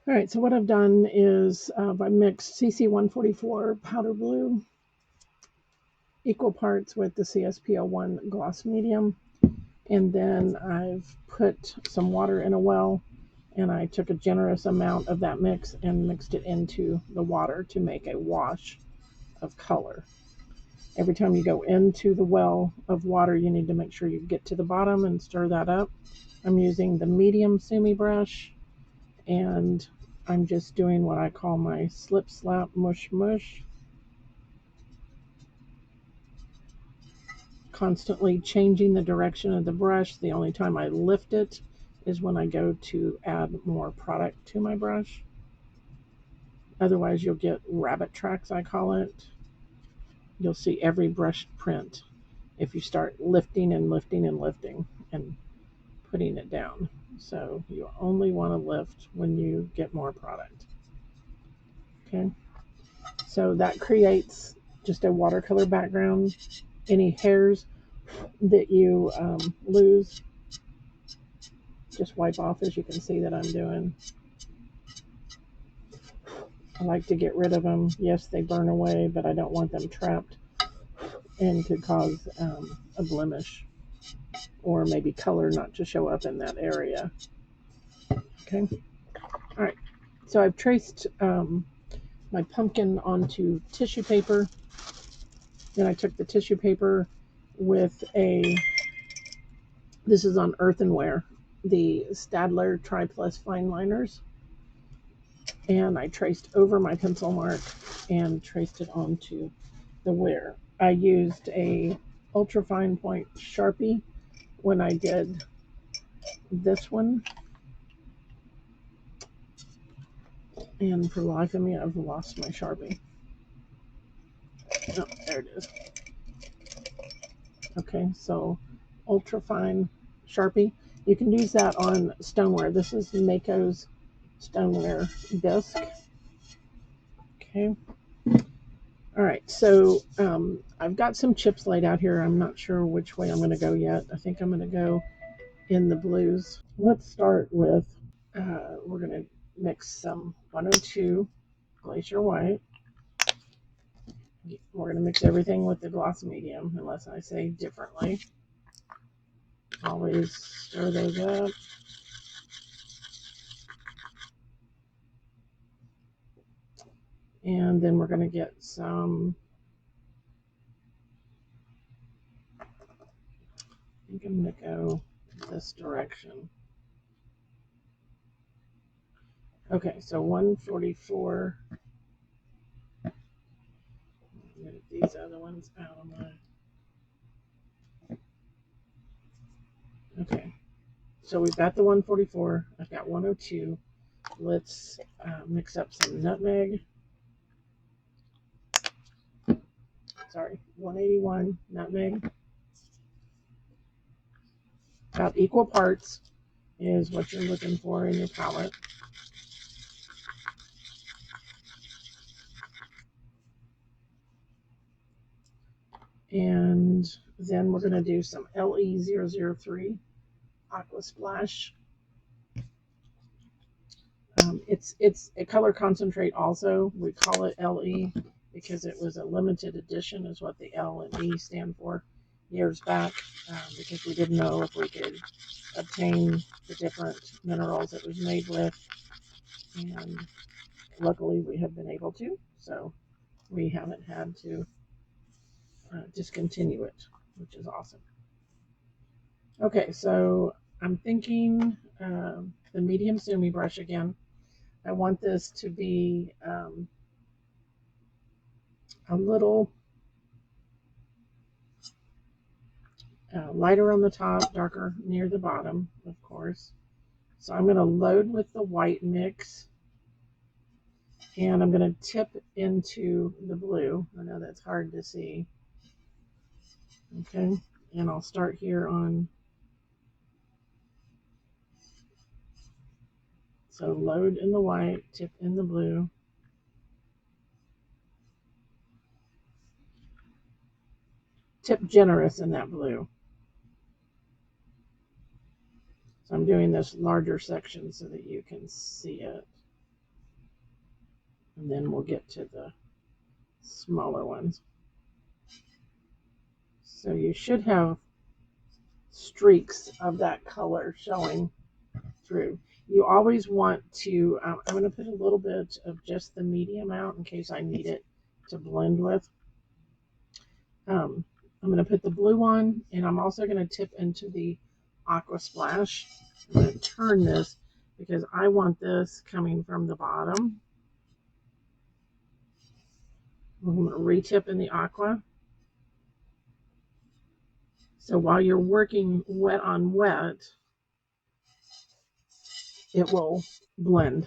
All right, so what I've done is I mixed CC144 powder blue equal parts with the CSPO1 gloss medium, and then I've put some water in a well, and I took a generous amount of that mix and mixed it into the water to make a wash of color. Every time you go into the well of water, you need to make sure you get to the bottom and stir that up. I'm using the medium Sumi brush, and I'm just doing what I call my slip slap mush mush, constantly changing the direction of the brush. The only time I lift it is when I go to add more product to my brush. Otherwise, you'll get rabbit tracks, I call it. You'll see every brush print if you start lifting and lifting and lifting and putting it down. So you only want to lift when you get more product. Okay, so that creates just a watercolor background. Any hairs that you lose, just wipe off, as you can see that I'm doing. I like to get rid of them. Yes, they burn away, but I don't want them trapped and could cause a blemish or maybe color not to show up in that area. Okay, all right, so I've traced my pumpkin onto tissue paper. Then I took the tissue paper with this is on earthenware, the Staedtler Tri Plus fine liners, and I traced over my pencil mark and traced it onto the ware. I used a ultra fine point Sharpie when I did this one, and for the life of me, I've lost my Sharpie. Oh, there it is. Okay, so ultra fine Sharpie. You can use that on stoneware. This is Mako's stoneware disc. Okay. All right, so I've got some chips laid out here. I'm not sure which way I'm going to go yet. I think I'm going to go in the blues. Let's start with, we're going to mix some 102 Glacier White. We're going to mix everything with the gloss medium, unless I say differently. Always stir those up. And then we're going to get some, I think I'm going to go this direction. Okay, so 144. Get these other ones out of my. Okay, so we've got the 144. I've got 102. Let's mix up some nutmeg. Sorry, 181 nutmeg. About equal parts is what you're looking for in your palette. And then we're going to do some LE003 Aqua Splash. It's a color concentrate also. We call it LE because it was a limited edition, is what the L and E stand for, years back, because we didn't know if we could obtain the different minerals it was made with. And luckily we have been able to, so we haven't had to discontinue it, which is awesome. Okay, so I'm thinking the medium Sumi brush again. I want this to be a little lighter on the top, darker near the bottom, of course. So I'm going to load with the white mix, and I'm going to tip into the blue. I know that's hard to see. Okay, and I'll start here on, so load in the white, tip in the blue. Tip generous in that blue. So I'm doing this larger section so that you can see it. And then we'll get to the smaller ones. So you should have streaks of that color showing through. You always want to, I'm going to put a little bit of just the medium out in case I need it to blend with. I'm going to put the blue on, and I'm also going to tip into the aqua splash. I'm going to turn this because I want this coming from the bottom. I'm going to retip in the aqua. So while you're working wet on wet, it will blend.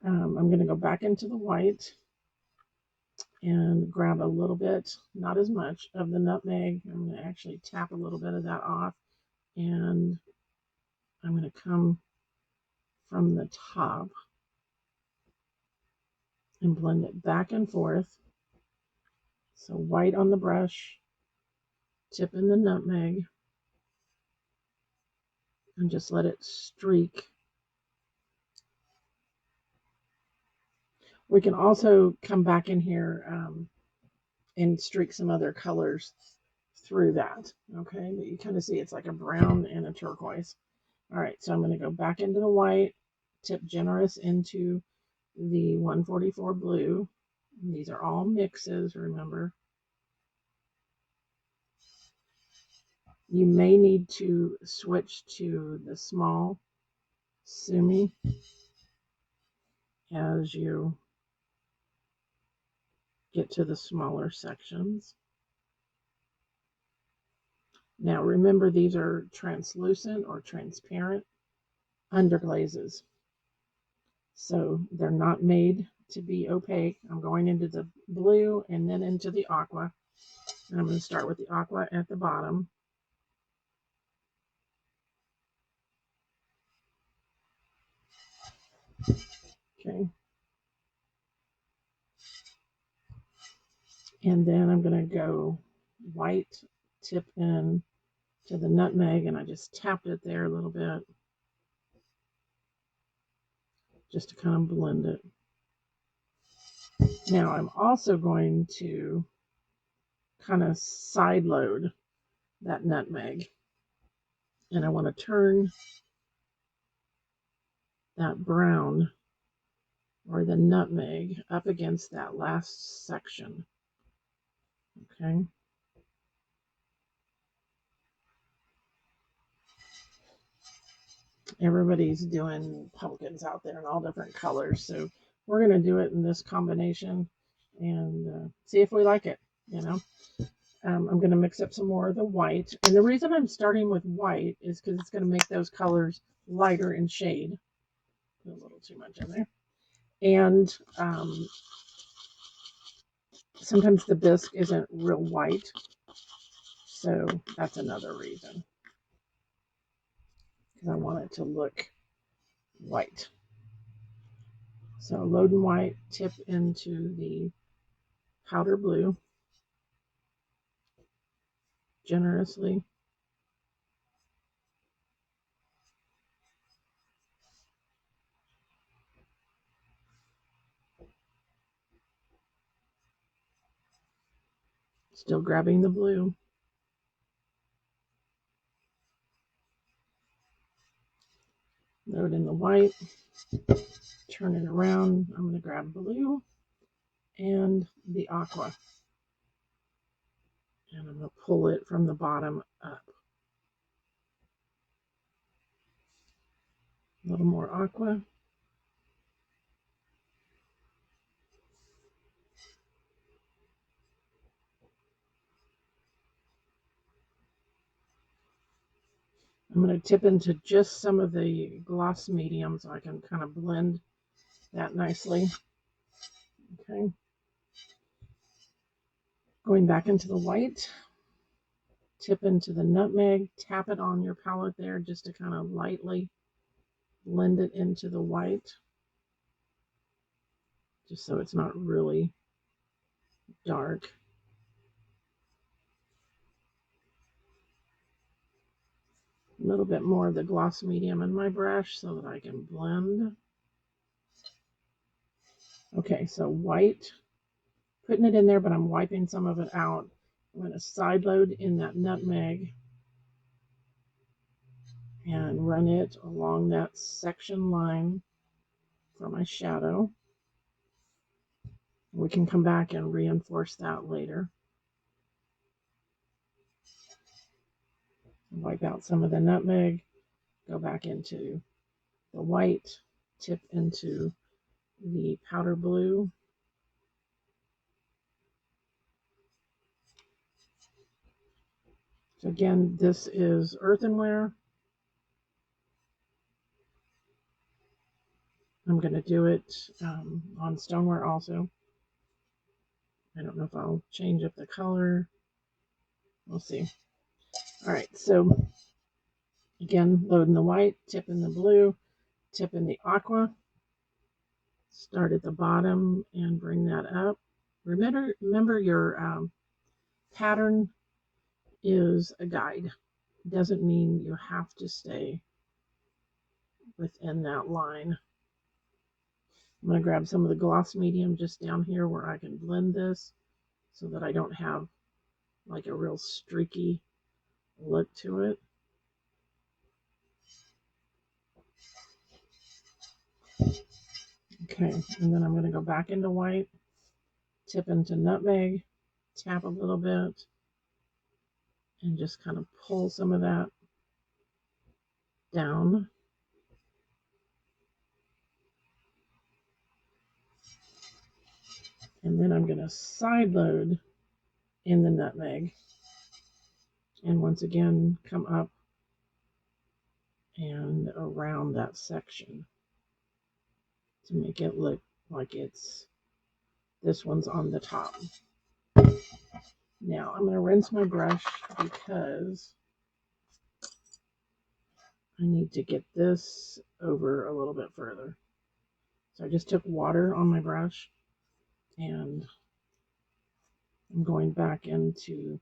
I'm going to go back into the white and grab a little bit, not as much, of the nutmeg. I'm going to actually tap a little bit of that off, and I'm going to come from the top and blend it back and forth. So white on the brush, tip in the nutmeg, and just let it streak. We can also come back in here and streak some other colors through that. Okay, but you kind of see it's like a brown and a turquoise. All right, so I'm going to go back into the white, tip generous into the 144 blue. These are all mixes, remember. You may need to switch to the small sumi as you get to the smaller sections. Now remember, these are translucent or transparent underglazes. So they're not made to be opaque. I'm going into the blue and then into the aqua. And I'm going to start with the aqua at the bottom. Okay. And then I'm going to go white, tip in to the nutmeg, and I just tapped it there a little bit just to kind of blend it. Now I'm also going to kind of side load that nutmeg, and I want to turn that brown or the nutmeg up against that last section. Okay. Everybody's doing pumpkins out there in all different colors, so we're going to do it in this combination and see if we like it. You know, I'm going to mix up some more of the white, and the reason I'm starting with white is because it's going to make those colors lighter in shade. Put a little too much in there, and sometimes the bisque isn't real white, so that's another reason, because I want it to look white. So load and white, tip into the powder blue generously. Still grabbing the blue. Load in the white. Turn it around. I'm going to grab blue and the aqua. And I'm going to pull it from the bottom up. A little more aqua. I'm going to tip into just some of the gloss medium so I can kind of blend that nicely. Okay. Going back into the white. Tip into the nutmeg. Tap it on your palette there just to kind of lightly blend it into the white. Just so it's not really dark. A little bit more of the gloss medium in my brush so that I can blend. Okay, so white, putting it in there, but I'm wiping some of it out. I'm going to side load in that nutmeg and run it along that section line for my shadow. We can come back and reinforce that later. Wipe out some of the nutmeg, go back into the white, tip into the powder blue. So again, this is earthenware. I'm going to do it on stoneware also. I don't know if I'll change up the color. We'll see. All right, so again, loading the white, tip in the blue, tip in the aqua. Start at the bottom and bring that up. Remember your pattern is a guide. Doesn't mean you have to stay within that line. I'm going to grab some of the gloss medium just down here where I can blend this so that I don't have like a real streaky look to it. Okay, and then I'm going to go back into white, tip into nutmeg, tap a little bit, and just kind of pull some of that down. And then I'm going to side load in the nutmeg. And once again, come up and around that section to make it look like this one's on the top. Now I'm going to rinse my brush because I need to get this over a little bit further. So I just took water on my brush and I'm going back into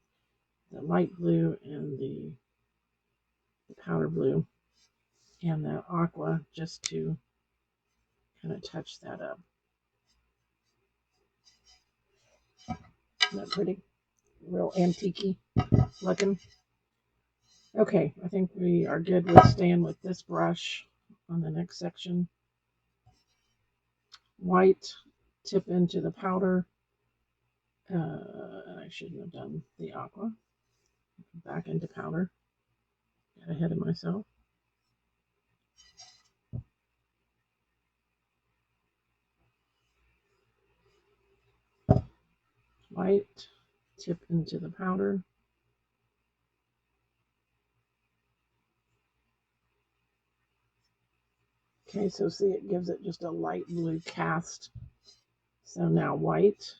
the light blue and the powder blue and that aqua just to kind of touch that up. Isn't that pretty? Real antique-y looking. Okay, I think we are good with staying with this brush on the next section. White, tip into the powder. I shouldn't have done the aqua. Back into powder. Got ahead of myself. White, tip into the powder. Okay, so see, it gives it just a light blue cast. So now white,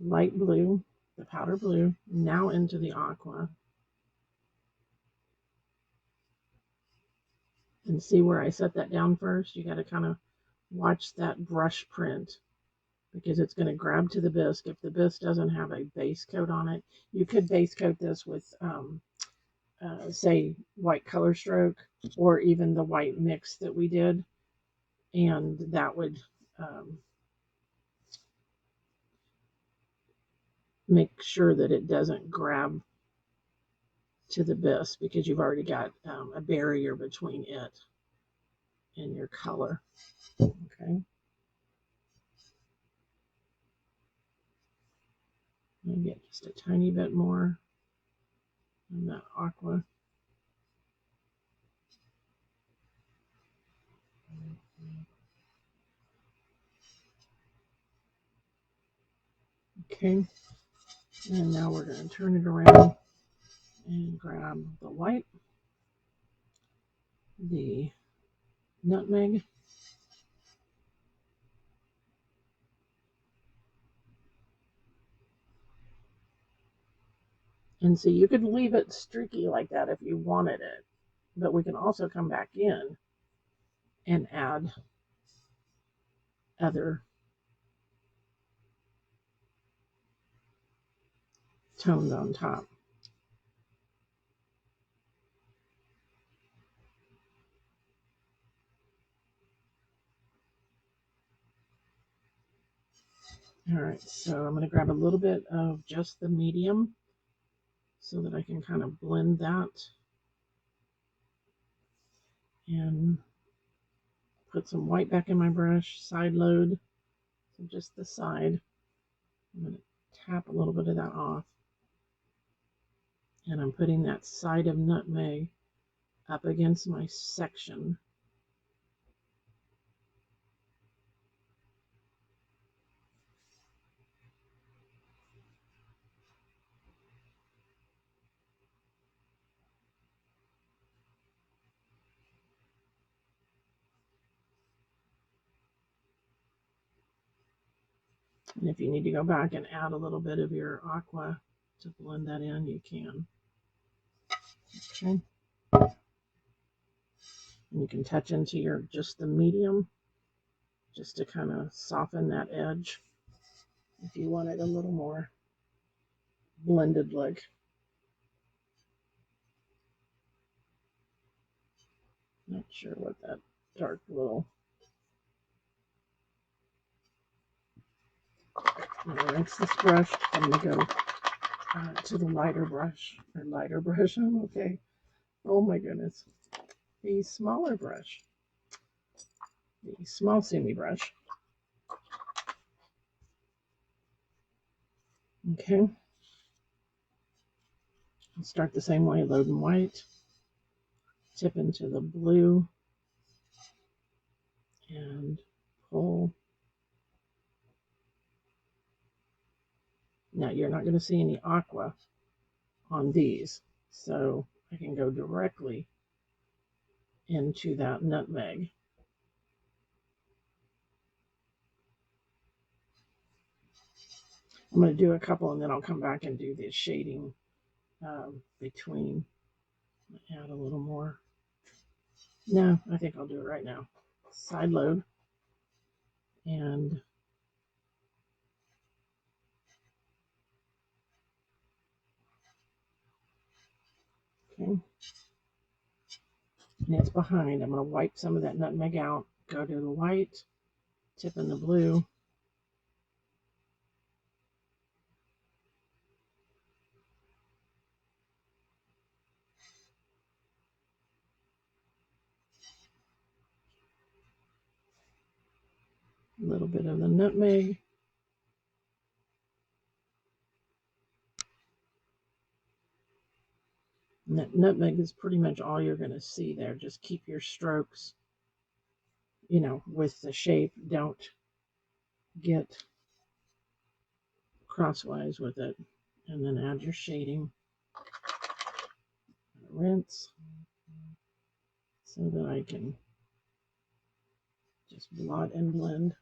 light blue, the powder blue, now into the aqua. And see where I set that down first? You got to kind of watch that brush print because it's going to grab to the bisque. If the bisque doesn't have a base coat on it, you could base coat this with, say, white color stroke or even the white mix that we did. And that would make sure that it doesn't grab to the bisque because you've already got a barrier between it and your color. Okay. I'll get just a tiny bit more on that aqua. Okay. And now we're going to turn it around and grab the white, the nutmeg, and so you could leave it streaky like that if you wanted it, but we can also come back in and add other tones on top. All right, so I'm going to grab a little bit of just the medium so that I can kind of blend that and put some white back in my brush, side load, so just the side. I'm going to tap a little bit of that off. And I'm putting that side of nutmeg up against my section. And if you need to go back and add a little bit of your aqua to blend that in, you can. Okay. And you can touch into your just the medium just to kind of soften that edge if you want it a little more blended look. Not sure what that dark little. I'm gonna rinse this brush. I'm gonna go to the lighter brush or lighter brush. Okay. Oh my goodness. The smaller brush. The small sumi brush. Okay. I'll start the same way, loading white, tip into the blue, and pull. Now you're not going to see any aqua on these, so I can go directly into that nutmeg. I'm going to do a couple and then I'll come back and do the shading between. Add a little more. No, I think I'll do it right now. Side load and okay. And it's behind. I'm going to wipe some of that nutmeg out. Go to the white, tip in the blue. A little bit of the nutmeg. And that nutmeg is pretty much all you're going to see there. Just keep your strokes, you know, with the shape. Don't get crosswise with it. And then add your shading. Rinse so that I can just blot and blend.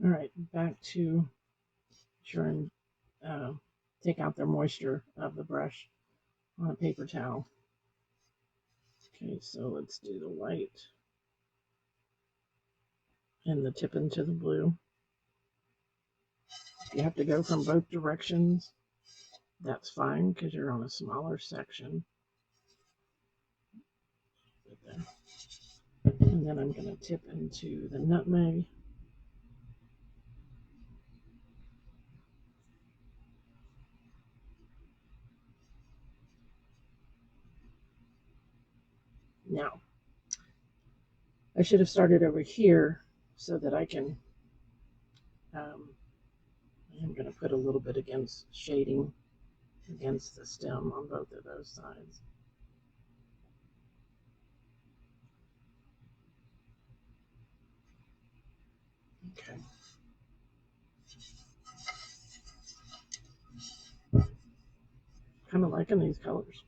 All right, back to try and take out the moisture of the brush on a paper towel. Okay, so let's do the white and the tip into the blue. If you have to go from both directions, that's fine because you're on a smaller section. And then I'm going to tip into the nutmeg. Now, I should have started over here so that I can, I'm going to put a little bit against shading against the stem on both of those sides. Okay. Kind of liking these colors.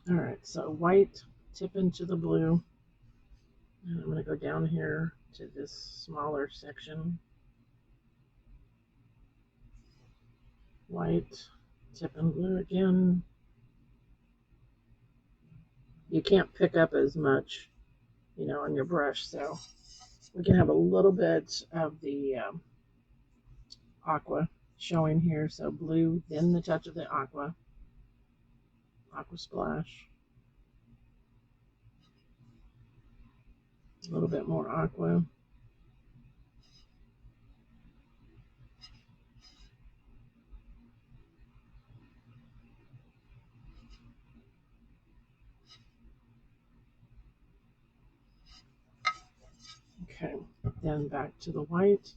All right, so white, tip into the blue. And I'm going to go down here to this smaller section. White, tip in blue again. You can't pick up as much, you know, on your brush, so we can have a little bit of the aqua showing here. So blue, then the touch of the aqua splash. A little bit more aqua. Okay, then back to the white,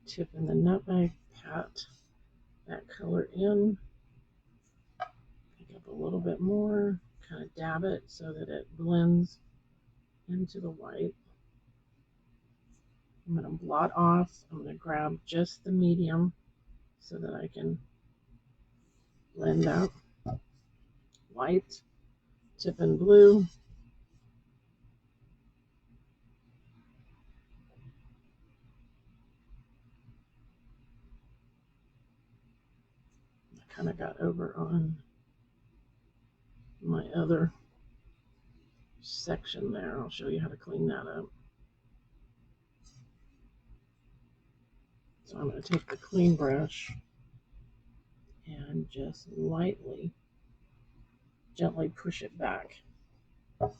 tip in the nutmeg, pat that color in, pick up a little bit more, kind of dab it so that it blends into the white. I'm going to blot off, I'm going to grab just the medium so that I can blend out white, tip in blue, I kind of got over on my other section there. I'll show you how to clean that up. So I'm going to take the clean brush and just lightly, gently push it back. All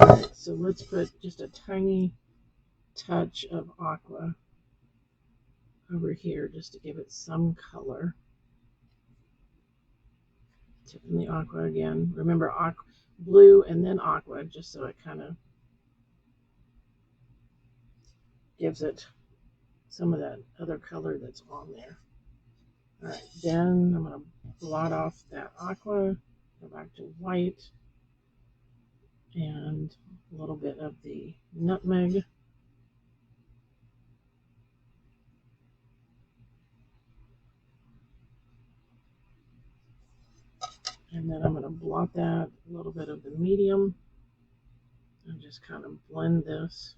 right, so let's put just a tiny touch of aqua over here just to give it some color. Tip in the aqua again. Remember, aqua, blue and then aqua, just so it kind of gives it some of that other color that's on there. All right, then I'm going to blot off that aqua, go back to white, and a little bit of the nutmeg. And then I'm going to blot that, a little bit of the medium, and just kind of blend this.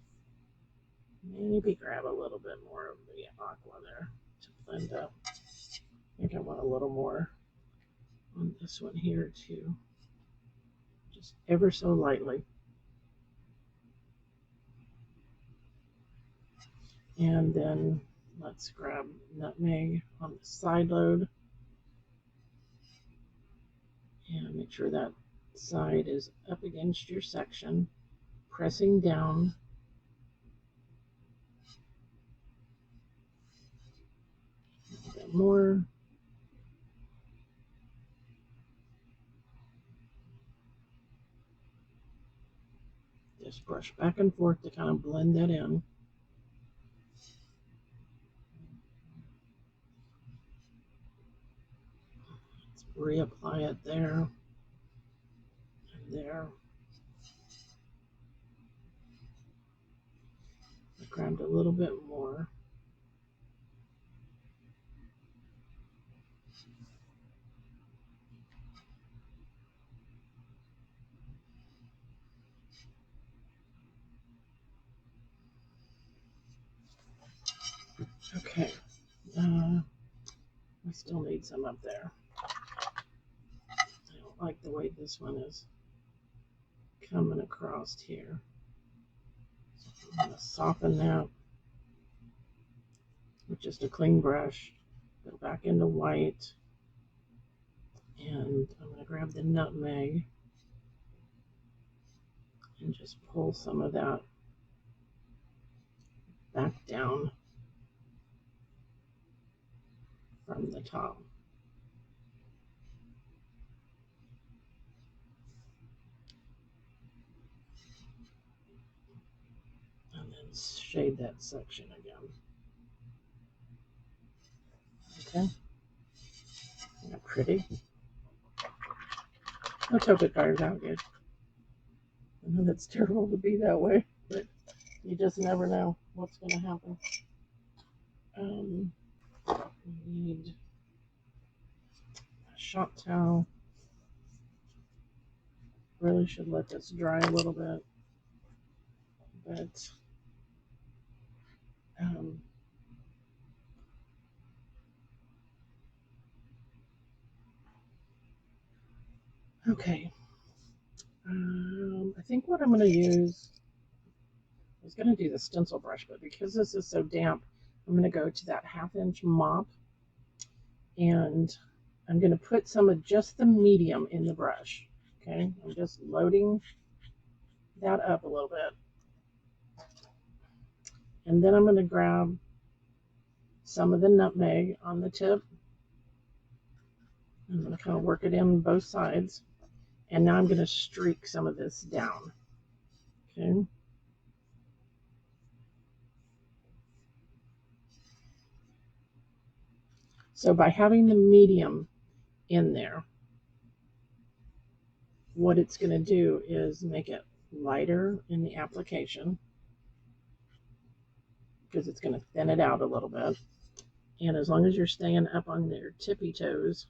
Maybe grab a little bit more of the aqua there to blend up. I think I want a little more on this one here too. Just ever so lightly. And then let's grab nutmeg on the side load. And make sure that side is up against your section, pressing down. A bit more. Just brush back and forth to kind of blend that in. Let's reapply it there and there. I grabbed a little bit more. Okay, I still need some up there. I don't like the way this one is coming across here. So I'm going to soften that with just a clean brush. Go back into white. And I'm going to grab the nutmeg and just pull some of that back down from the top. And then shade that section again. Okay. Isn't that pretty? Let's hope it fires out good. I know that's terrible to be that way, but you just never know what's going to happen. We need a shop towel. Really should let this dry a little bit, but okay. I think what I'm going to use, I was going to do the stencil brush, but because this is so damp, I'm going to go to that 1/2 inch mop, and I'm going to put some of just the medium in the brush. Okay, I'm just loading that up a little bit. And then I'm going to grab some of the nutmeg on the tip. I'm going to kind of work it in both sides. And now I'm going to streak some of this down. Okay. So by having the medium in there, what it's going to do is make it lighter in the application, because it's going to thin it out a little bit. And as long as you're staying up on your tippy toes,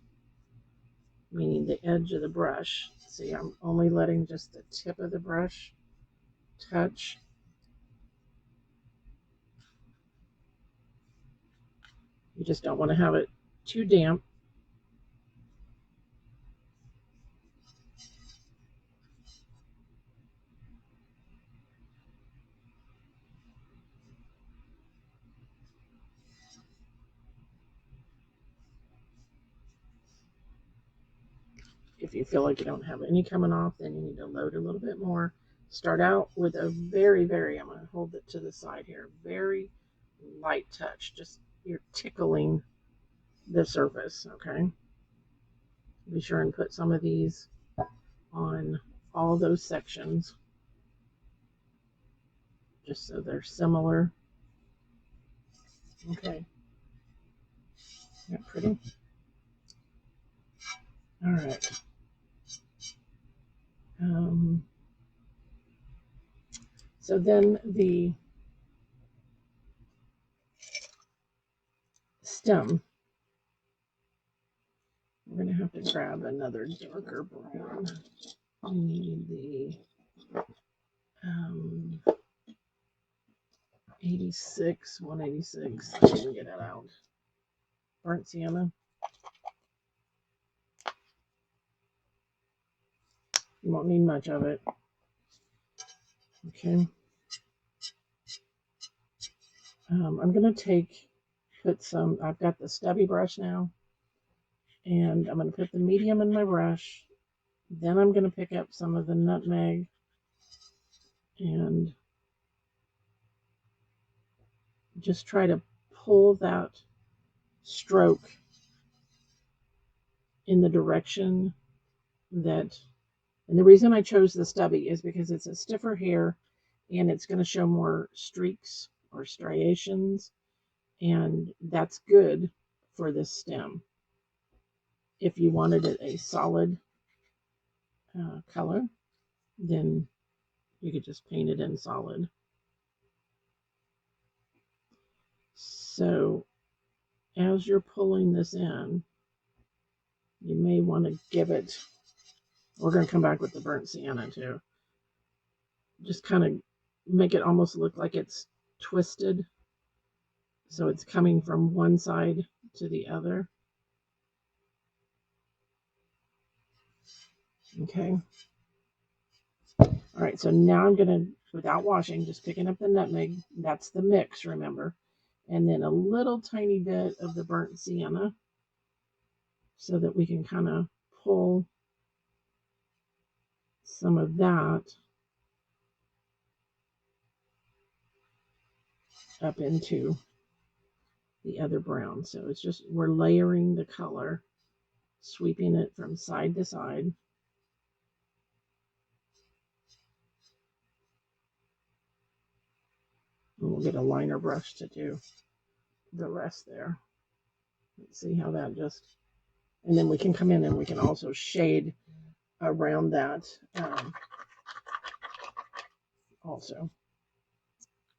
meaning the edge of the brush, see, I'm only letting just the tip of the brush touch. You just don't want to have it too damp. If you feel like you don't have any coming off, then you need to load a little bit more. Start out with a very, I'm going to hold it to the side here, very light touch. Just you're tickling the surface, okay? Be sure and put some of these on all those sections, just so they're similar. Okay. Yeah, pretty. All right. So then the stem, we're going to have to grab another darker brown. We need the 86, 186. I didn't get it out. Burnt sienna. You won't need much of it. Okay. I'm going to put some, I've got the stubby brush now, and I'm going to put the medium in my brush. Then I'm going to pick up some of the nutmeg and just try to pull that stroke in the direction that, and the reason I chose the stubby is because it's a stiffer hair and it's going to show more streaks or striations, and that's good for this stem. If you wanted it a solid color, then you could just paint it in solid. So as you're pulling this in, you may want to give it, we're going to come back with the burnt sienna too, just kind of make it almost look like it's twisted, so it's coming from one side to the other. Okay. All right, so now I'm going to, without washing, just picking up the nutmeg. That's the mix, remember. And then a little tiny bit of the burnt sienna so that we can kind of pull some of that up into the other brown. So it's just, we're layering the color, sweeping it from side to side. And we'll get a liner brush to do the rest there. Let's see how that just, and then we can come in and we can also shade around that also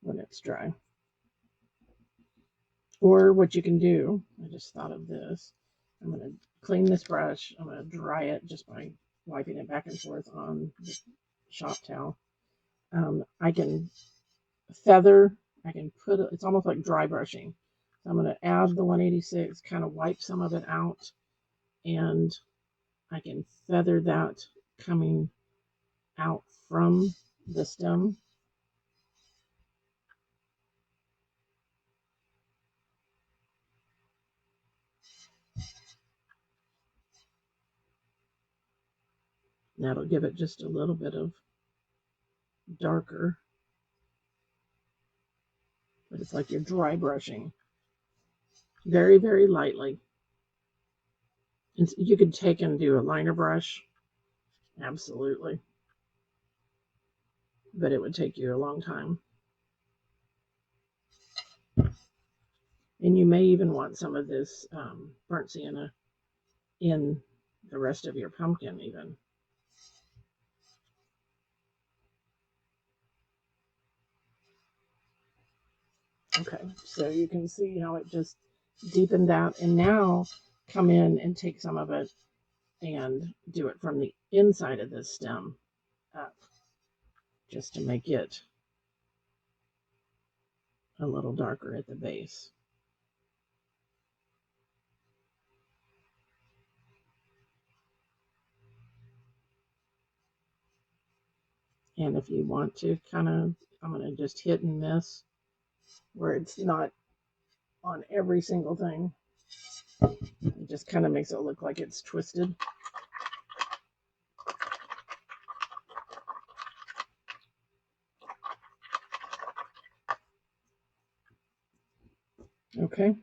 when it's dry. Or what you can do, I just thought of this, I'm going to clean this brush, I'm going to dry it just by wiping it back and forth on the shop towel. I can feather, I can put, it's almost like dry brushing. So I'm going to add the 186, kind of wipe some of it out, and I can feather that coming out from the stem. That'll give it just a little bit of darker. but it's like you're dry brushing very, very lightly. And you could take and do a liner brush, absolutely, but it would take you a long time. And you may even want some of this burnt sienna in the rest of your pumpkin even. Okay, so you can see how it just deepened that. And now come in and take some of it and do it from the inside of this stem up, just to make it a little darker at the base. And if you want to kind of, I'm going to just hit and miss where it's not on every single thing. It just kind of makes it look like it's twisted. Okay.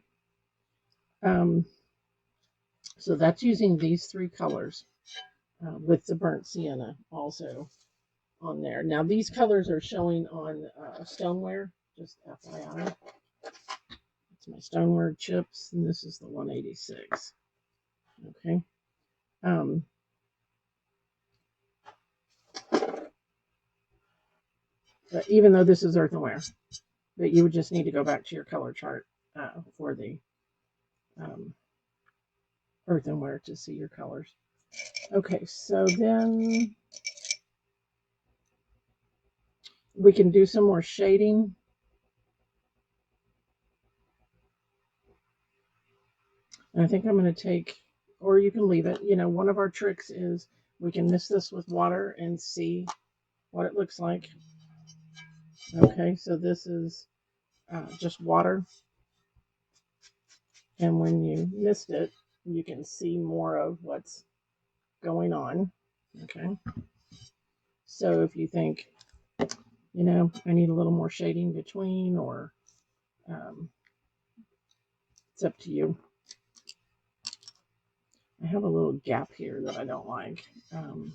So that's using these three colors with the burnt sienna also on there. Now these colors are showing on stoneware, just FYI. It's my stoneware chips, and this is the 186. Okay. But even though this is earthenware, but you would just need to go back to your color chart for the earthenware to see your colors. Okay, so then we can do some more shading. And I think I'm going to take, or you can leave it. You know, one of our tricks is we can mix this with water and see what it looks like. Okay, so this is just water. And when you mist it, you can see more of what's going on. Okay. So if you think, you know, I need a little more shading between, or it's up to you. I have a little gap here that I don't like. I'm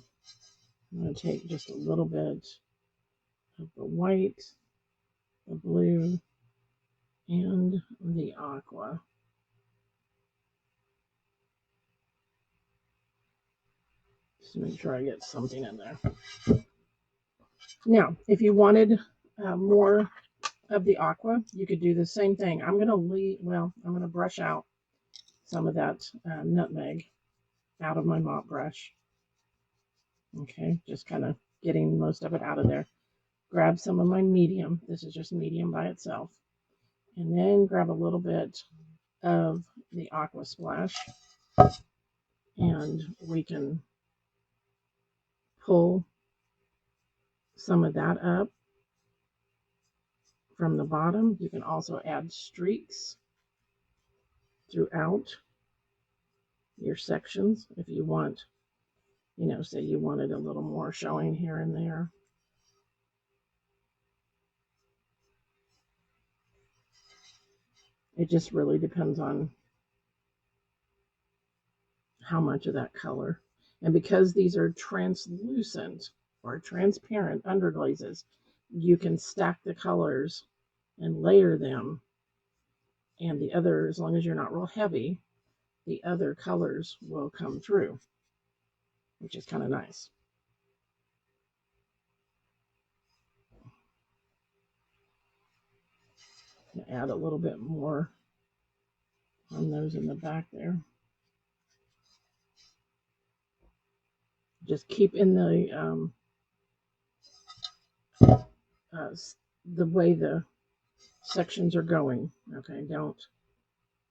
going to take just a little bit of the white, the blue, and the aqua. Just to make sure I get something in there. Now, if you wanted more of the aqua, you could do the same thing. I'm going to leave, well, I'm going to brush out some of that nutmeg out of my mop brush. Okay, just kind of getting most of it out of there. Grab some of my medium. This is just medium by itself. And then grab a little bit of the aqua splash. And we can pull some of that up from the bottom. You can also add streaks throughout your sections if you want, you know, say you wanted a little more showing here and there. It just really depends on how much of that color. And because these are translucent or transparent underglazes, you can stack the colors and layer them. And the other, as long as you're not real heavy, the other colors will come through, which is kind of nice. Add a little bit more on those in the back there. Just keep in the way the sections are going. Okay, don't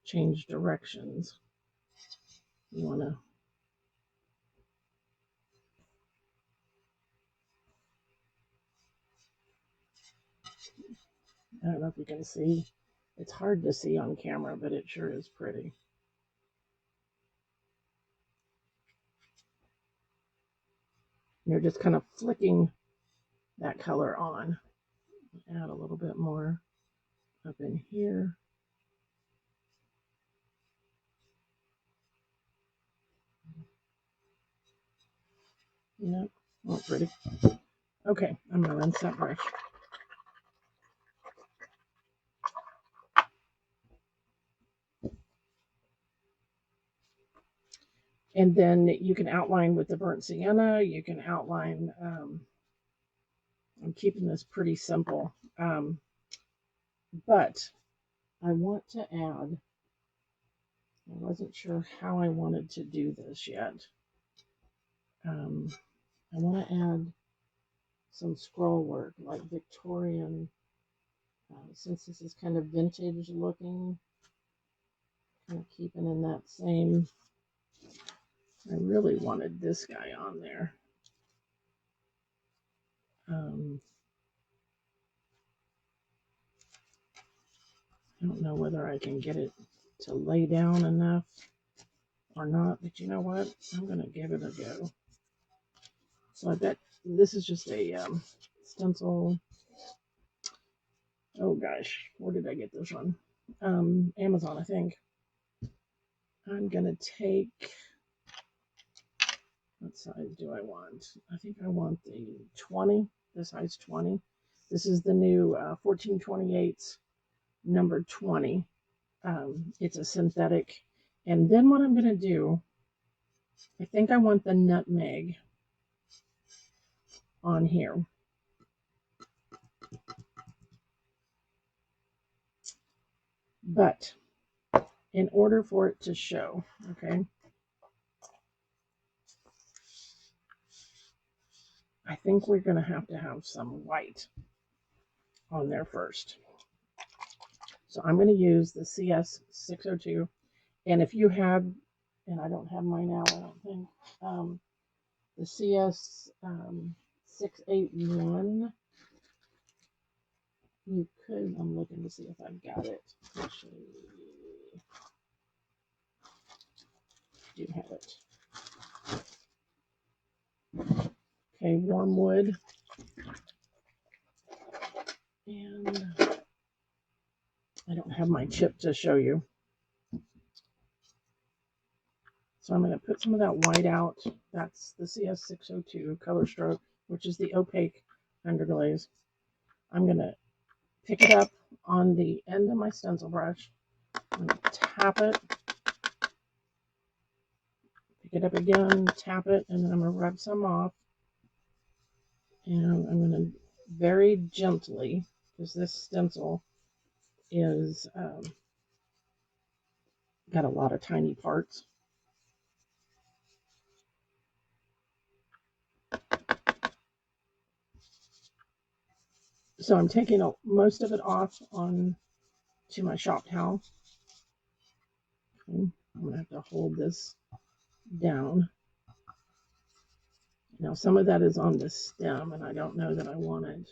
change directions. You want to I don't know if you can see. It's hard to see on camera, but it sure is pretty. You're just kind of flicking that color on. Add a little bit more up in here. Yep, oh, pretty. Okay, I'm gonna rinse that brush. And then you can outline with the burnt sienna. You can outline, I'm keeping this pretty simple. But I want to add, I wasn't sure how I wanted to do this yet. I want to add some scroll work, like Victorian, since this is kind of vintage looking, kind of keeping in that same, I really wanted this guy on there. I don't know whether I can get it to lay down enough or not, but you know what? I'm going to give it a go. So I bet this is just a stencil. Oh gosh, where did I get this one? Amazon, I think. I'm going to take, what size do I want? I think I want the 20, the size 20. This is the new 1428 number 20. It's a synthetic. And then what I'm going to do, I think I want the nutmeg on here. But in order for it to show, okay, I think we're going to have some white on there first. So I'm going to use the CS602. And if you have, and I don't have mine out, I don't think, the CS681, you could, I'm looking to see if I've got it. Actually, I do have it. Okay, warm wood. And I don't have my chip to show you. So I'm going to put some of that white out. That's the CS602 color stroke, which is the opaque underglaze. I'm going to pick it up on the end of my stencil brush. I'm going to tap it. Pick it up again, tap it, and then I'm going to rub some off. And I'm going to very gently, because this stencil is got a lot of tiny parts. So I'm taking most of it off on to my shop towel. Okay. I'm going to have to hold this down. Now some of that is on the stem, and I don't know that I want it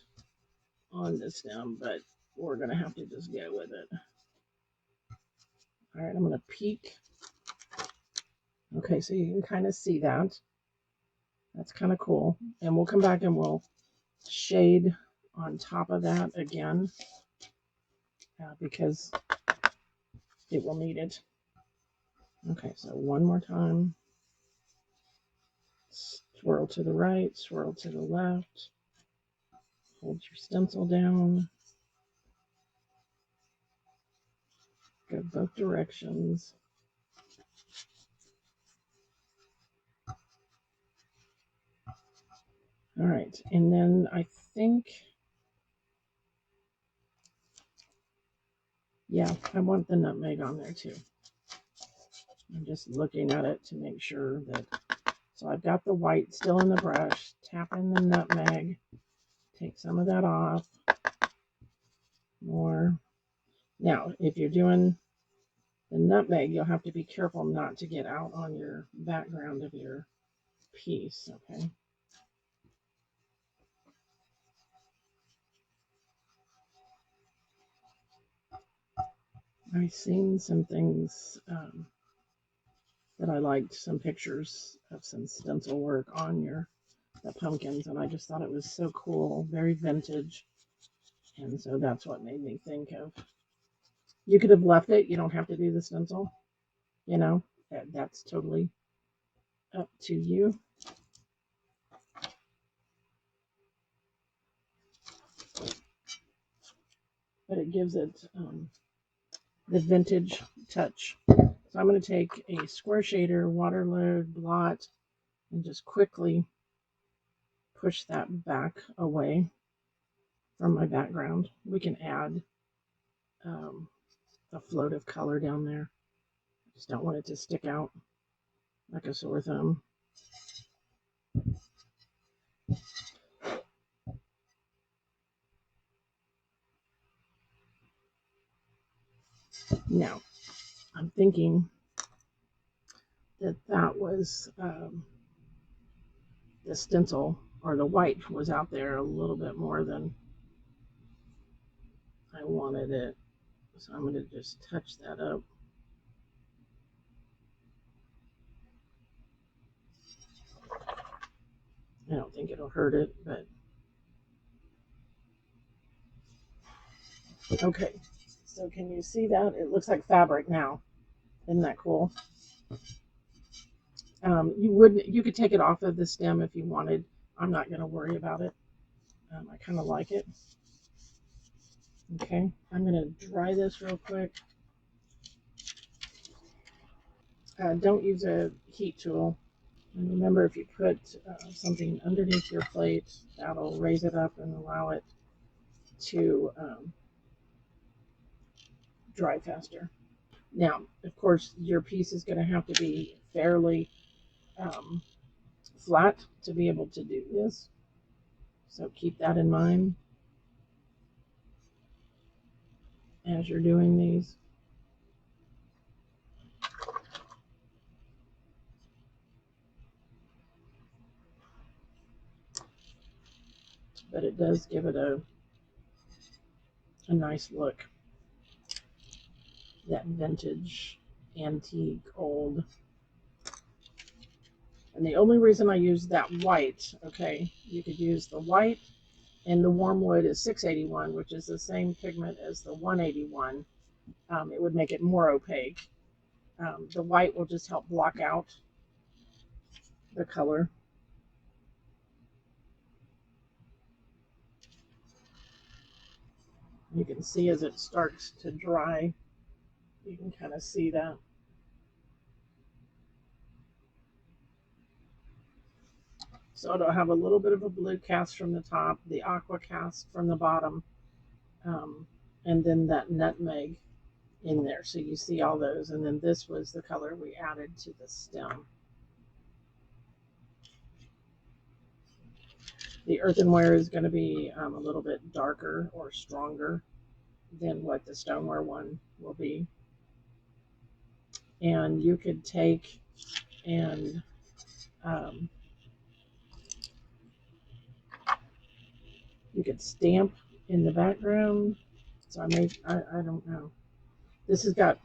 on the stem, but we're going to have to just go with it. All right, I'm going to peek. Okay, so you can kind of see that. That's kind of cool. And we'll come back and we'll shade on top of that again because it will need it. Okay, so one more time. Swirl to the right, swirl to the left. Hold your stencil down. Go both directions. All right, and then I think, yeah, I want the nutmeg on there too. I'm just looking at it to make sure that, so I've got the white still in the brush, tap in the nutmeg, take some of that off, more. Now, if you're doing the nutmeg, you'll have to be careful not to get out on your background of your piece, okay? I've seen some things that I liked, some pictures of some stencil work on the pumpkins, and I just thought it was so cool, very vintage, and so that's what made me think of You could have left it. You don't have to do the stencil. You know, that's totally up to you. But it gives it the vintage touch. So I'm going to take a square shader, water load, blot, and just quickly push that back away from my background. We can add a float of color down there. Just don't want it to stick out like a sore thumb. Now, I'm thinking that that was the stencil, or the white was out there a little bit more than I wanted it. So I'm going to just touch that up. I don't think it'll hurt it, but okay. So can you see that? It looks like fabric now. Isn't that cool? You could take it off of the stem if you wanted. I'm not going to worry about it. I kind of like it. Okay, I'm going to dry this real quick. Don't use a heat tool. And remember, if you put something underneath your plate, that'll raise it up and allow it to dry faster. Now, of course, your piece is going to have to be fairly flat to be able to do this. So keep that in mind as you're doing these. But it does give it a nice look. That vintage, antique, old. And the only reason I use that white, okay, you could use the white, and the warm wood is 681, which is the same pigment as the 181. It would make it more opaque. The white will just help block out the color. You can see as it starts to dry, you can kind of see that. So it'll have a little bit of a blue cast from the top, the aqua cast from the bottom, and then that nutmeg in there. So you see all those. And then this was the color we added to the stem. The earthenware is going to be a little bit darker or stronger than what the stoneware one will be. And you could take and you could stamp in the background. So I don't know. This has got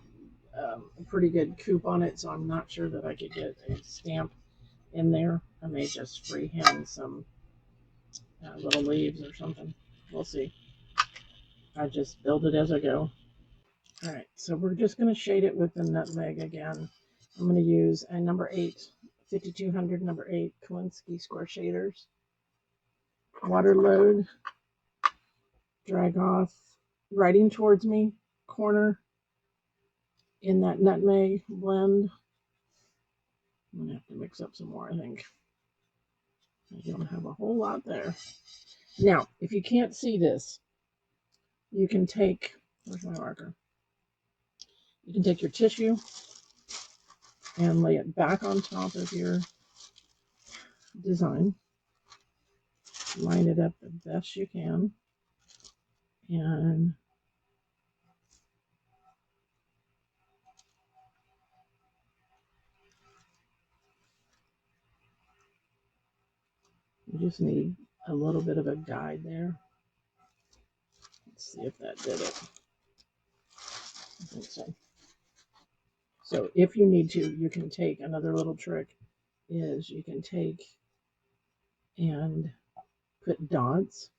a pretty good coupe on it, so I'm not sure that I could get a stamp in there. I may just freehand some little leaves or something. We'll see. I just build it as I go. All right, so we're just going to shade it with the nutmeg again. I'm going to use a number 8, 5200 number 8 Kolinsky square shaders. Water load, drag off, writing towards me, corner in that nutmeg blend. I'm going to have to mix up some more, I think. I don't have a whole lot there. Now, if you can't see this, you can take, where's my marker? You can take your tissue and lay it back on top of your design. Line it up the best you can. And you just need a little bit of a guide there. Let's see if that did it. I think so. So if you need to, you can take, another little trick is you can take and put dots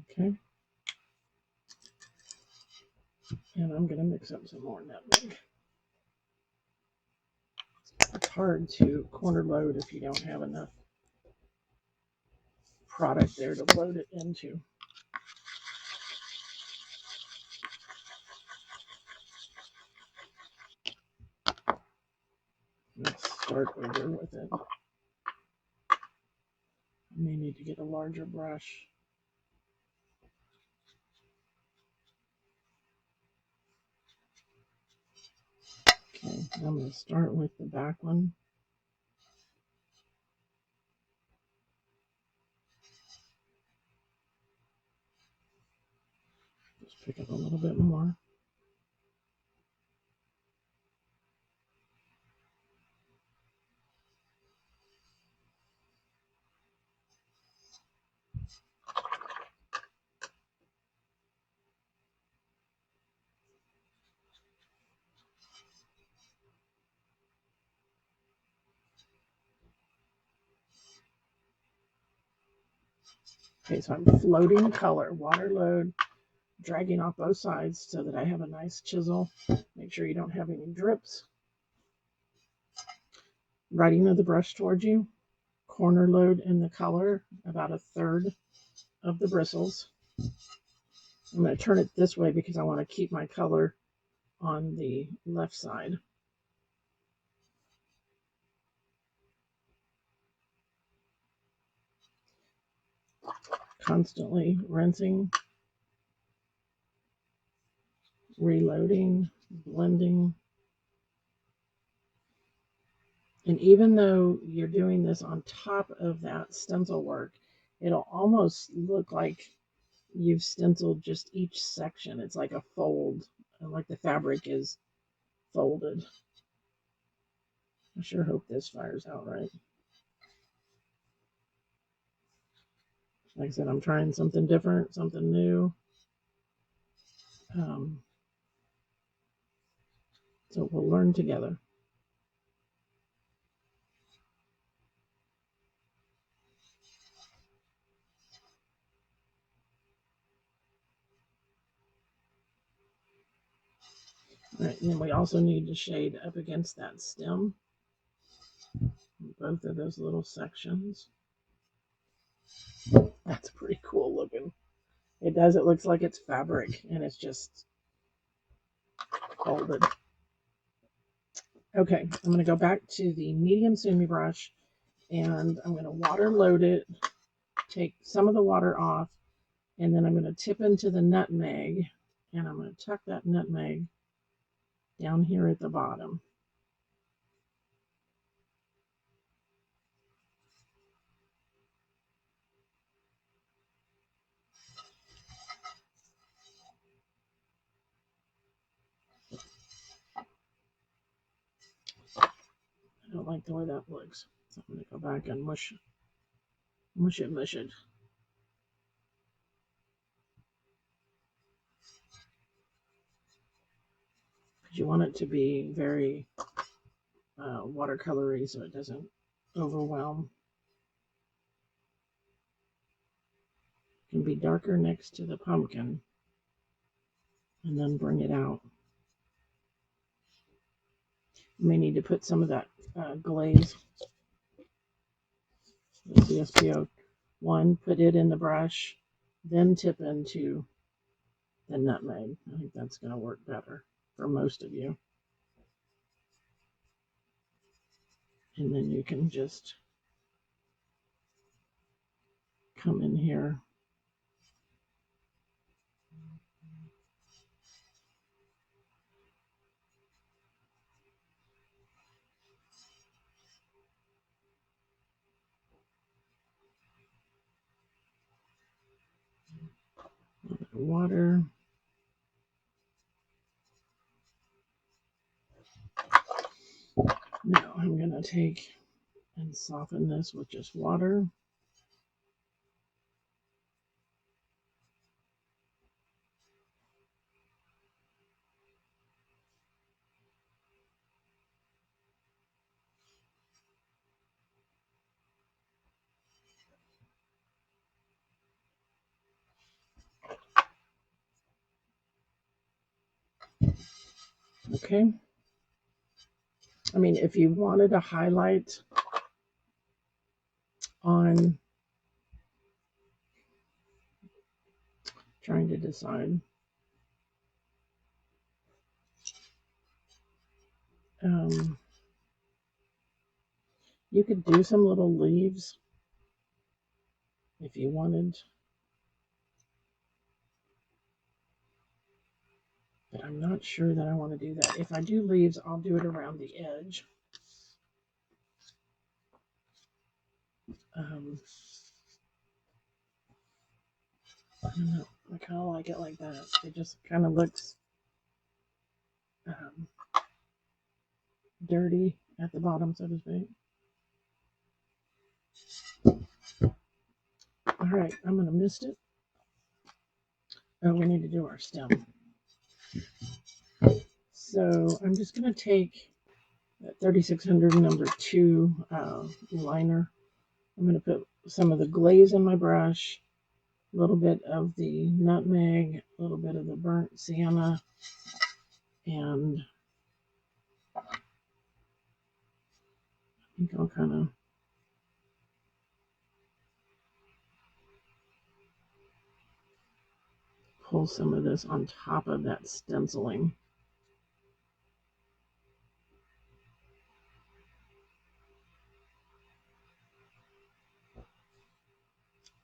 Okay. And I'm going to mix up some more nutmeg. It's hard to corner load if you don't have enough product there to load it into. Let's start over with it. I may need to get a larger brush. Okay, I'm going to start with the back one. Just pick up a little bit more. Okay, so I'm floating color, water load, dragging off both sides so that I have a nice chisel. Make sure you don't have any drips. Writing of the brush towards you, corner load in the color, about a third of the bristles. I'm going to turn it this way because I want to keep my color on the left side. Constantly rinsing, reloading, blending. And even though you're doing this on top of that stencil work, it'll almost look like you've stenciled just each section. It's like a fold, like the fabric is folded. I sure hope this fires out right. Like I said, I'm trying something different, something new. So we'll learn together. All right, and then we also need to shade up against that stem. Both of those little sections. That's pretty cool looking. It does. It looks like it's fabric and it's just folded. Okay, I'm going to go back to the medium sumi brush and I'm going to water load it, take some of the water off, and then I'm going to tip into the nutmeg and I'm going to tuck that nutmeg down here at the bottom. I don't like the way that looks, so I'm going to go back and mush it. Because you want it to be very watercolory so it doesn't overwhelm. It can be darker next to the pumpkin and then bring it out. You may need to put some of that glaze, the CSPO1, put it in the brush, then tip into the nutmeg. I think that's going to work better for most of you. And then you can just come in here. A little bit of water. Now I'm going to take and soften this with just water. Okay. I mean, if you wanted a highlight on, trying to decide, you could do some little leaves if you wanted, but I'm not sure that I want to do that. If I do leaves, I'll do it around the edge. I don't know. I kind of like it like that. It just kind of looks um, dirty at the bottom, so to speak. All right, I'm going to mist it. Oh, we need to do our stem. So I'm just going to take that 3600 number 2 liner. I'm going to put some of the glaze in my brush, a little bit of the nutmeg, a little bit of the burnt sienna, and I think I'll kind of pull some of this on top of that stenciling.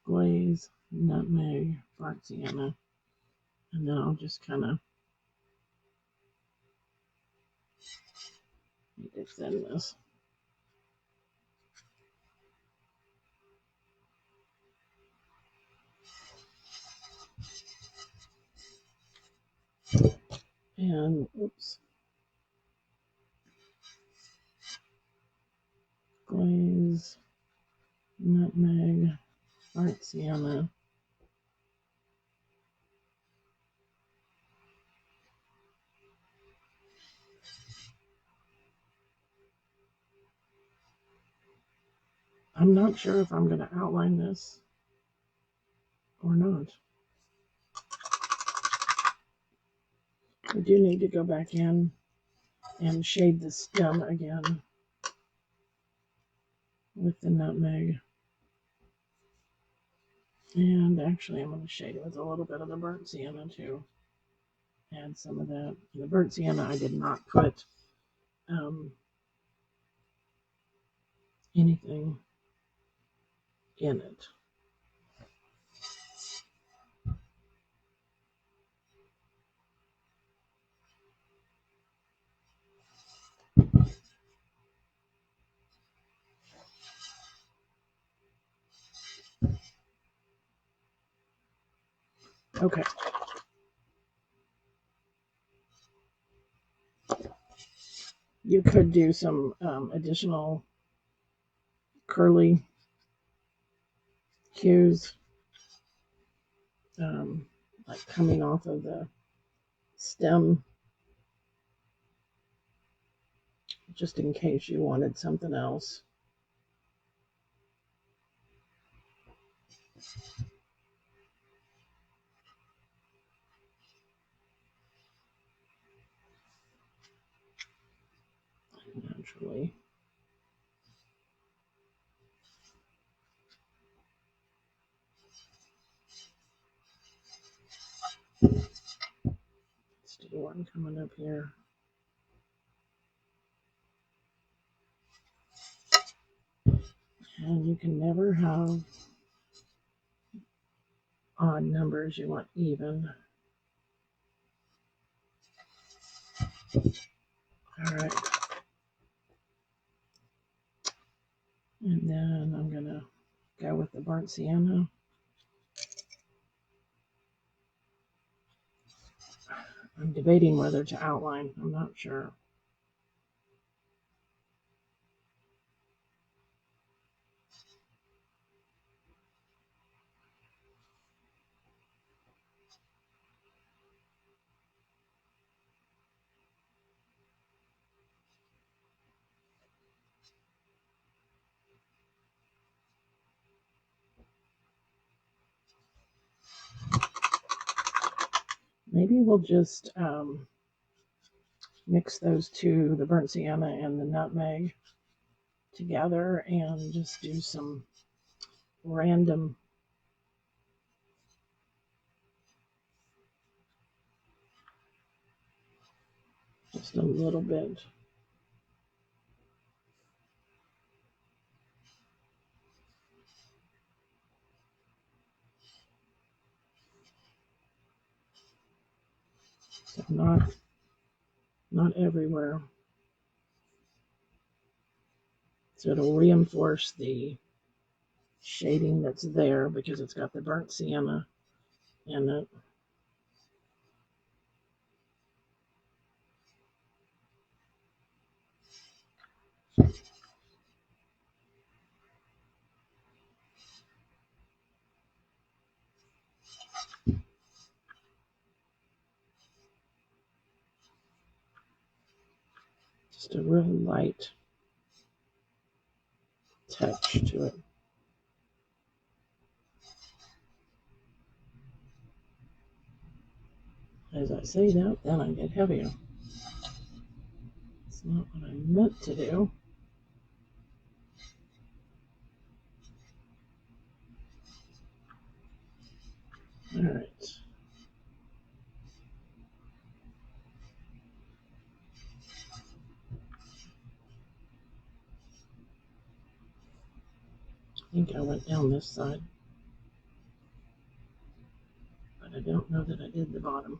Glaze, nutmeg, burnt sienna, and then I'll just kind of thin this. And oops, glaze, nutmeg, burnt sienna. I'm not sure if I'm going to outline this or not. I do need to go back in and shade the stem again with the nutmeg. And actually, I'm going to shade it with a little bit of the burnt sienna too. Add some of that. And the burnt sienna, I did not put anything in it. Okay. You could do some additional curly cues, like coming off of the stem, just in case you wanted something else. Naturally. Let's do one coming up here. And you can never have odd numbers. You want even. All right. And then I'm going to go with the burnt sienna. I'm debating whether to outline. I'm not sure. Maybe we'll just mix those two, the burnt sienna and the nutmeg, together and just do some random, just a little bit. So not everywhere. So it'll reinforce the shading that's there because it's got the burnt sienna in it. Just a real light touch to it. As I say that, then I get heavier. It's not what I meant to do. All right. I think I went down this side, but I don't know that I did the bottom.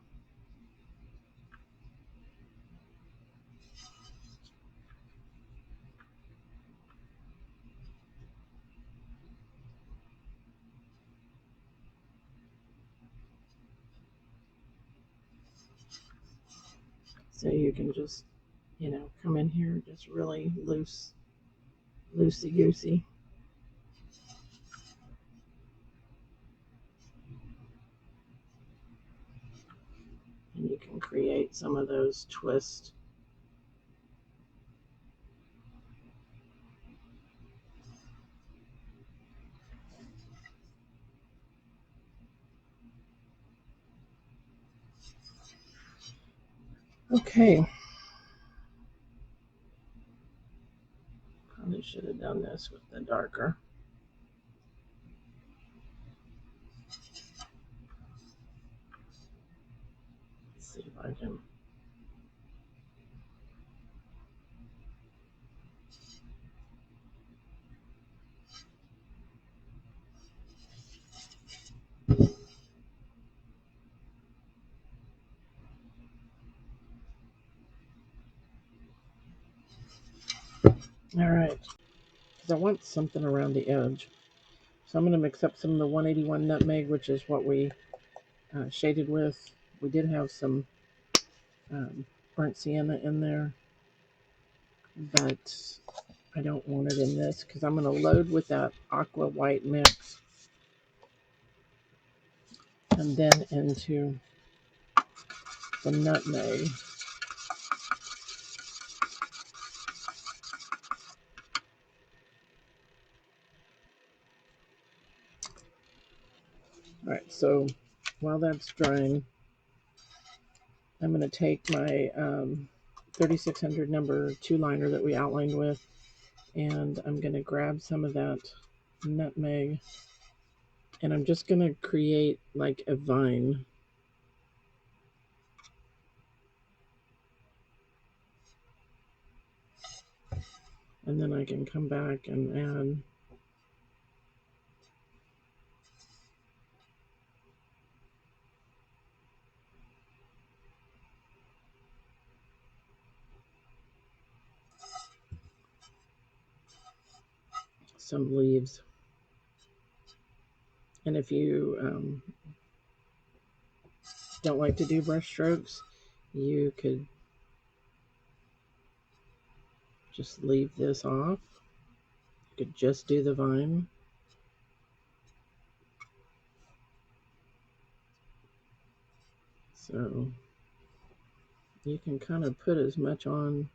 So you can just, come in here just really loosey-goosey. And you can create some of those twists. Okay. Probably should have done this with the darker. Let's see if I can. All right. Because I want something around the edge. So I'm going to mix up some of the 181 nutmeg, which is what we shaded with. We did have some burnt sienna in there, but I don't want it in this because I'm going to load with that aqua white mix and then into the nutmeg. All right, so while that's drying, I'm going to take my 3600 number 2 liner that we outlined with, and I'm going to grab some of that nutmeg, and I'm just going to create like a vine. And then I can come back and add some leaves. And if you don't like to do brush strokes, you could just leave this off. You could just do the vine. So you can kind of put as much on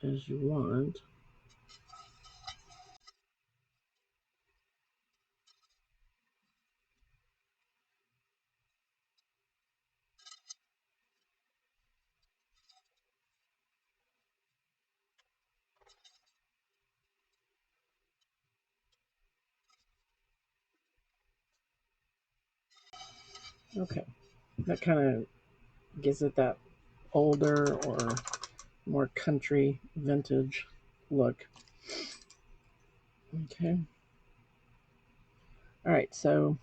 as you want. Okay, that kind of gives it that older or more country vintage look. Okay. All right, so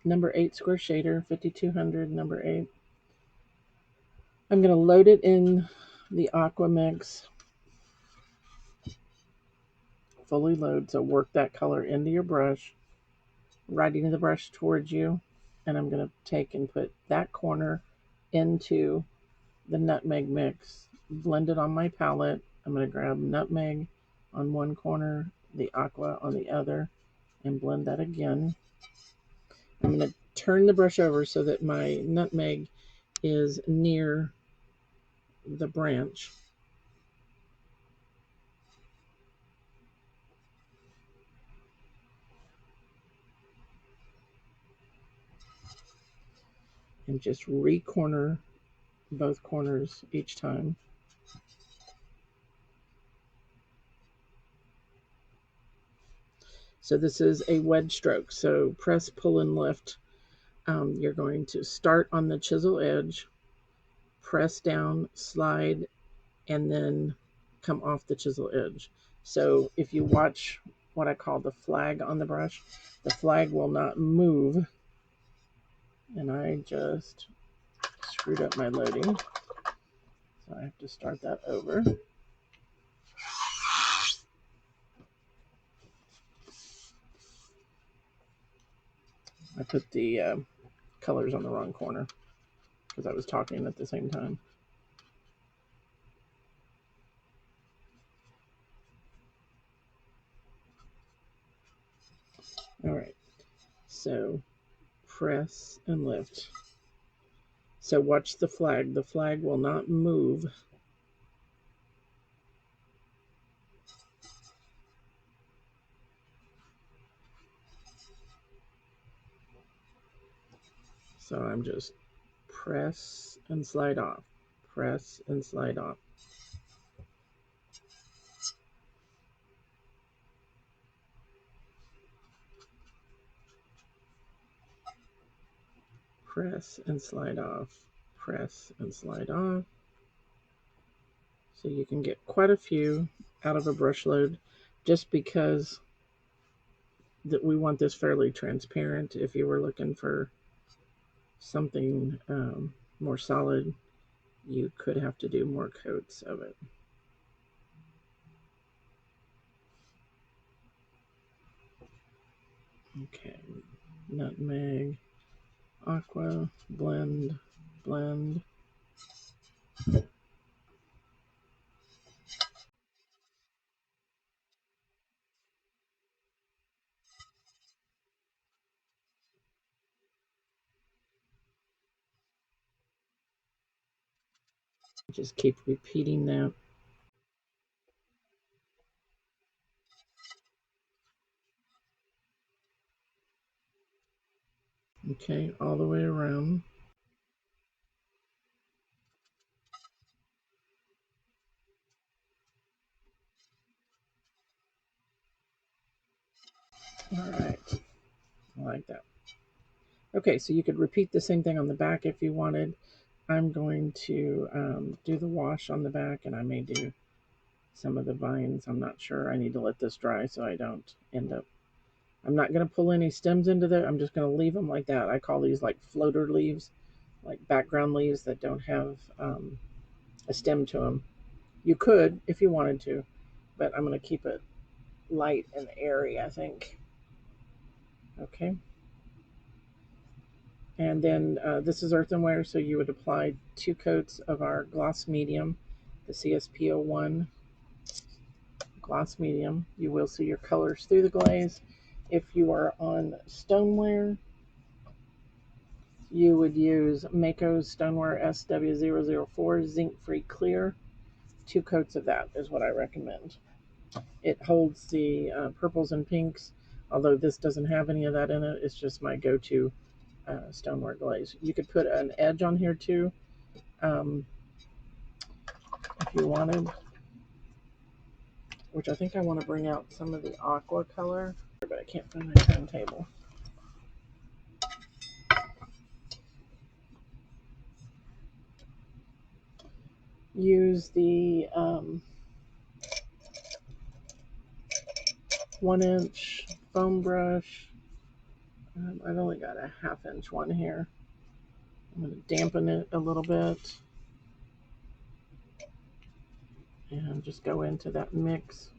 number 8 square shader, 5200, number 8. I'm going to load it in the aqua mix, fully load, so work that color into your brush, riding the brush towards you, and I'm going to take and put that corner into the nutmeg mix, blend it on my palette. I'm going to grab nutmeg on one corner, the aqua on the other, and blend that again. I'm going to turn the brush over so that my nutmeg is near the branch. And just re-corner both corners each time. So this is a wedge stroke. So press, pull, and lift. You're going to start on the chisel edge, press down, slide, and then come off the chisel edge. So if you watch what I call the flag on the brush, the flag will not move. And I just screwed up my loading, so I have to start that over. I put the colors on the wrong corner because I was talking at the same time. All right, so press and lift. So watch the flag. The flag will not move. So I'm just press and slide off, press and slide off. Press and slide off, press and slide off. So you can get quite a few out of a brush load just because that we want this fairly transparent. If you were looking for something more solid, you could have to do more coats of it. Okay, nutmeg, aqua, blend, blend. Just keep repeating that. Okay, all the way around. All right, I like that. Okay, so you could repeat the same thing on the back if you wanted. I'm going to do the wash on the back, and I may do some of the vines. I'm not sure. I need to let this dry so I don't end up. I'm not going to pull any stems into there. I'm just going to leave them like that. I call these like floater leaves, like background leaves that don't have a stem to them. You could if you wanted to, but I'm going to keep it light and airy, I think. Okay. And then this is earthenware, so you would apply 2 coats of our gloss medium, the CSP01 gloss medium. You will see your colors through the glaze. If you are on stoneware, you would use Mako's Stoneware SW004 Zinc Free Clear. 2 coats of that is what I recommend. It holds the purples and pinks, although this doesn't have any of that in it. It's just my go-to stoneware glaze. You could put an edge on here too, if you wanted, which I think I want to bring out some of the aqua color, but I can't find my turntable. use the 1-inch foam brush. I've only got a 1/2-inch one here. I'm going to dampen it a little bit and just go into that mix.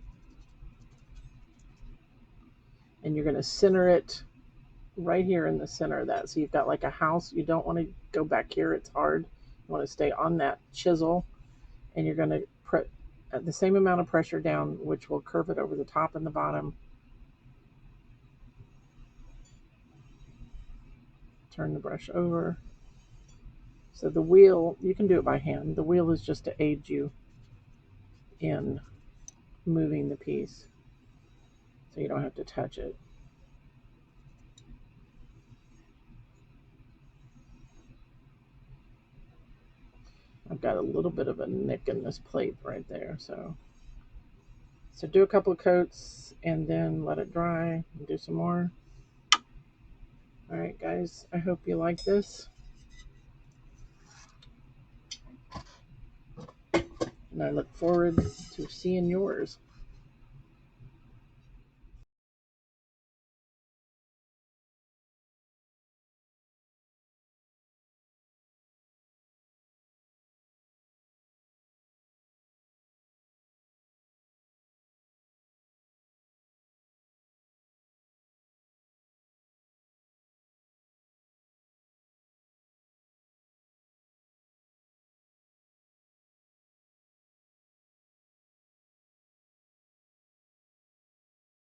And you're going to center it right here in the center of that. So you've got like a house. You don't want to go back here. It's hard. You want to stay on that chisel, and you're going to put the same amount of pressure down, which will curve it over the top and the bottom. Turn the brush over. So the wheel, you can do it by hand. The wheel is just to aid you in moving the piece, so you don't have to touch it. I've got a little bit of a nick in this plate right there, so do a couple of coats and then let it dry and do some more. All right, guys, I hope you like this, and I look forward to seeing yours.